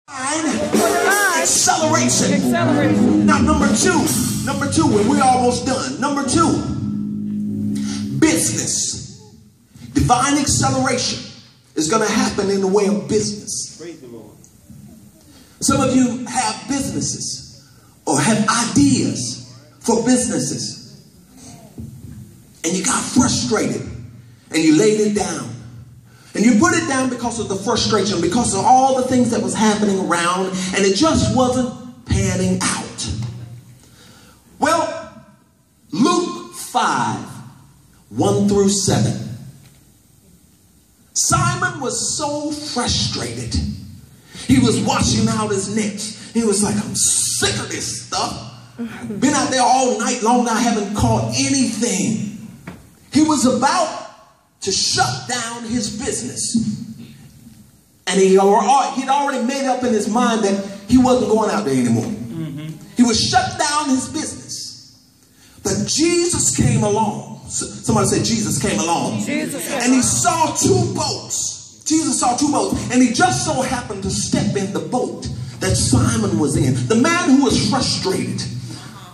Acceleration. Now, number two, and we're almost done. Number two, business. Divine acceleration is going to happen in the way of business. Praise the Lord. Some of you have businesses or have ideas for businesses, and you got frustrated and you laid it down. And you put it down because of the frustration, because of all the things that was happening around, and it just wasn't panning out. Well, Luke 5:1-7. Simon was so frustrated. He was washing out his nets. He was like, I'm sick of this stuff. Been out there all night long. I haven't caught anything. He was about to shut down his business. And he'd already made up in his mind that he wasn't going out there anymore. He would shut down his business. But Jesus came along. Somebody said Jesus came along. And he saw two boats. Jesus saw two boats. And he just so happened to step in the boat that Simon was in. The man who was frustrated.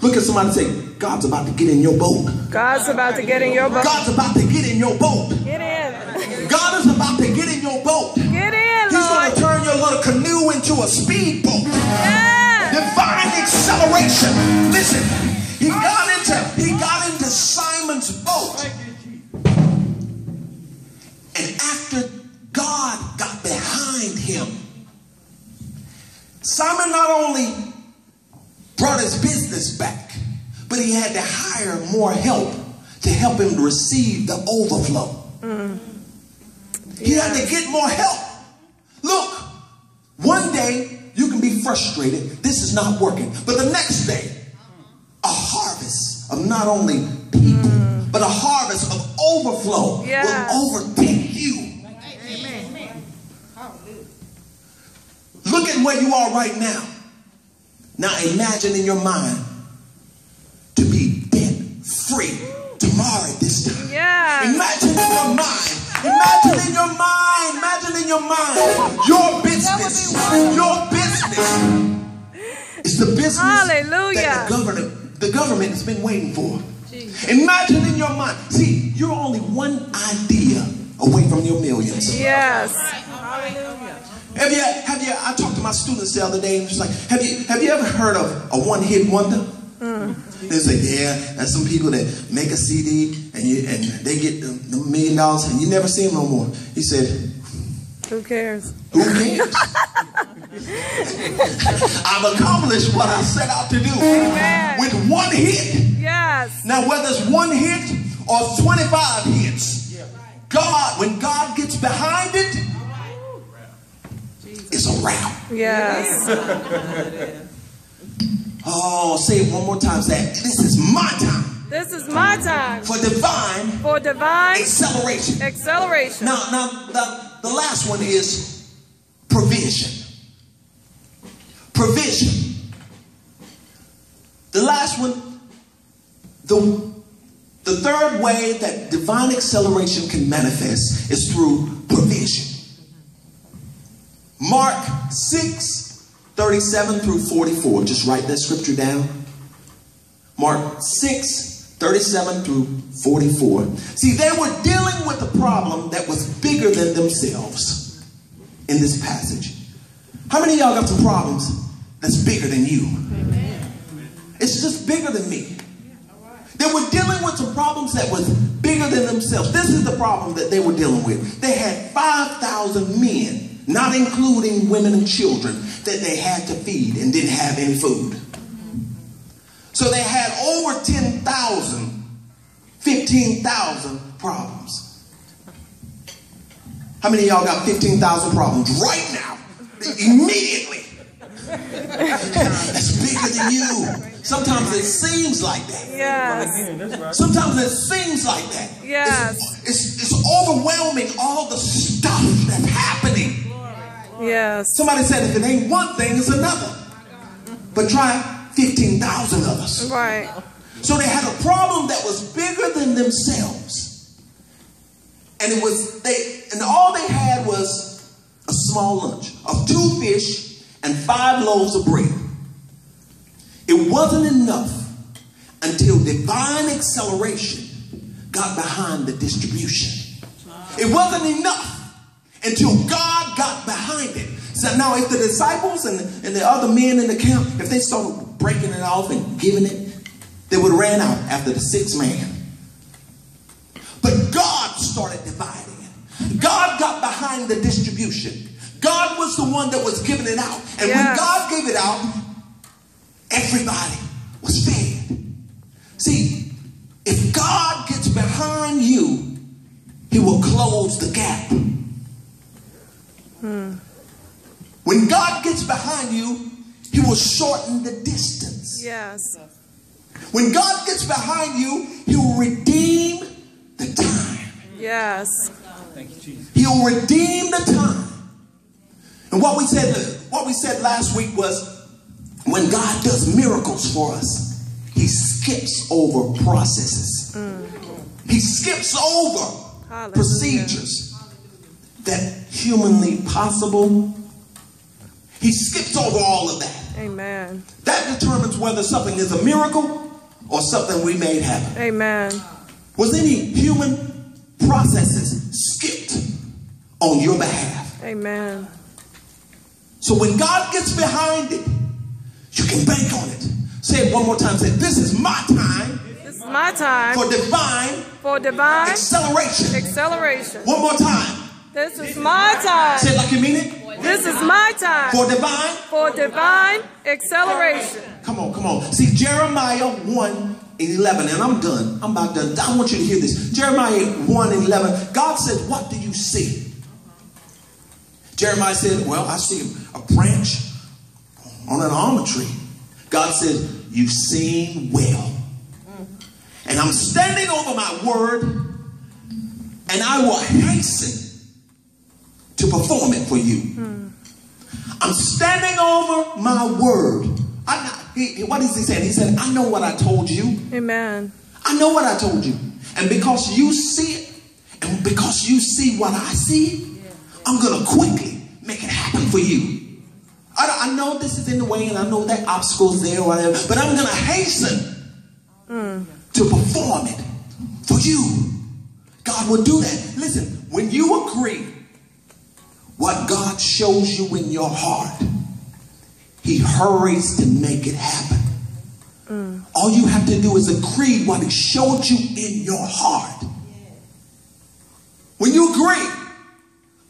Look at somebody and say, God's about to get in your boat. God's about to get in your boat. God's about to get in your boat. Get in. God is about to get in your boat. Get in, He's going to turn your little canoe into a speedboat. Yeah. Divine acceleration. Listen, he got into Simon's boat. And after God got behind him, Simon not only brought his business back, but he had to hire more help to help him receive the overflow. He had to get more help. Look, one day you can be frustrated. This is not working. But the next day, a harvest of not only people, but a harvest of overflow will overtake you. Amen. Look at where you are right now. Now imagine in your mind to be debt free tomorrow at this time. Yeah. Imagine in your mind. Imagine in your mind. Imagine in your mind. Your business. Your business is the business that the government has been waiting for. Imagine in your mind. See, you're only one idea away from your millions. Yes. Have you, I talked to my students the other day and it's like, have you ever heard of a one-hit wonder? They say, yeah, that's some people that make a CD and they get $1 million and you never see them no more. He said, who cares? Who cares? I've accomplished what I set out to do. Amen. With one hit. Yes. Now, whether it's one hit or 25 hits, when God gets behind it, it's a wrap. Yes. Oh, say it one more time. Say, this is my time. This is my time. For divine acceleration. Now, the last one is provision. Provision. The last one, the third way that divine acceleration can manifest is through provision. Mark 6:37-44. Just write that scripture down. Mark 6:37-44. See, they were dealing with a problem that was bigger than themselves in this passage. How many of y'all got some problems that's bigger than you? Amen. It's just bigger than me. They were dealing with some problems that was bigger than themselves. This is the problem that they were dealing with. They had 5,000 men, not including women and children, that they had to feed and didn't have any food. So they had over 10,000, 15,000 problems. How many of y'all got 15,000 problems right now? Immediately. That's bigger than you. Sometimes it seems like that. Yes. Sometimes it seems like that. Yes. It's overwhelming, all the stuff that's happening. Yes. Somebody said if it ain't one thing, it's another. But try 15,000 others. Right. So they had a problem that was bigger than themselves. And all they had was a small lunch of 2 fish and 5 loaves of bread. It wasn't enough until divine acceleration got behind the distribution. It wasn't enough until God got behind it. So now if the disciples and the other men in the camp, if they started breaking it off and giving it, they would have ran out after the 6th man. But God started dividing it. God got behind the distribution. God was the one that was giving it out. And when God gave it out, everybody was fed. See, if God gets behind you, he will close the gap. When God gets behind you, he will shorten the distance. Yes. When God gets behind you, he will redeem the time. Yes. Thank you, Jesus. He'll redeem the time. And what we said last week was, when God does miracles for us, he skips over processes. He skips over procedures that humanly possible. He skips over all of that. Amen. That determines whether something is a miracle or something we made happen. Amen. Was any human processes skipped on your behalf? Amen. So when God gets behind it, you can bank on it. Say it one more time. Say, this is my time. This is my time For divine acceleration. Acceleration. One more time. This is my time. Say it like you mean it. This is my time For divine acceleration. Come on, come on. See, Jeremiah 1:11, and I'm done. I'm about done. I want you to hear this. Jeremiah 1:11. God said, what do you see? Jeremiah said, well, I see a branch on an almond tree. God said, you've seen well. And I'm standing over my word, and I will hasten to perform it for you. I'm standing over my word. What is he saying? He said, I know what I told you. Amen. I know what I told you. And because you see it, and because you see what I see, I'm going to quickly make it happen for you. I know this is in the way, and I know that obstacle's there or whatever, but I'm going to hasten to perform it for you. God will do that. Listen, when you agree what God shows you in your heart, he hurries to make it happen. All you have to do is agree what he showed you in your heart. When you agree,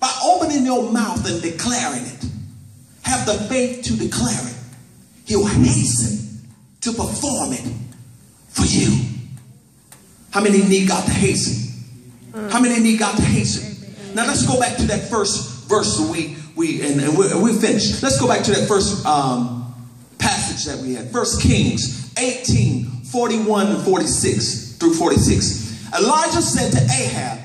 by opening your mouth and declaring it, have the faith to declare it, he'll hasten to perform it for you. How many need God to hasten? How many need God to hasten? Now let's go back to that first verse we finished. Let's go back to that first passage that we had. 1 Kings 18:41-46 through 46. Elijah said to Ahab,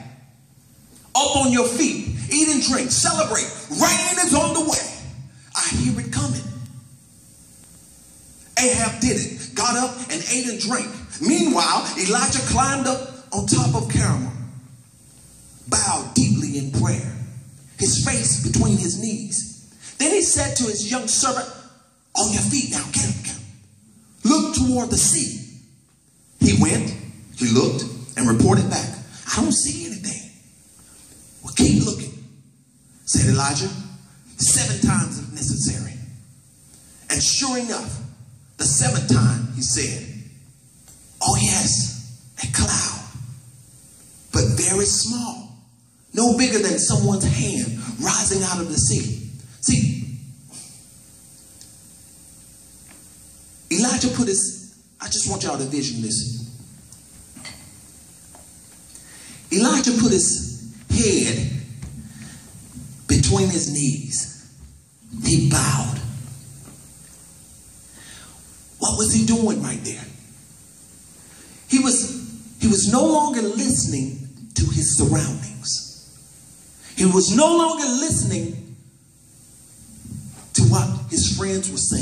up on your feet, eat and drink, celebrate. Rain is on the way. I hear it coming. Ahab did it, got up and ate and drank. Meanwhile, Elijah climbed up on top of Carmel, bowed deeply in prayer, his face between his knees. Then he said to his young servant, on your feet now, get up, get up. Look toward the sea. He went, he looked, and reported back, I don't see anything. Well, keep looking, said Elijah, 7 times if necessary. And sure enough, the 7th time he said, oh yes, a cloud, but very small, no bigger than someone's hand rising out of the sea. See, Elijah put his, I just want y'all to vision this. Elijah put his head between his knees. He bowed. What was he doing right there? He was no longer listening to his surroundings. He was no longer listening to what his friends were saying.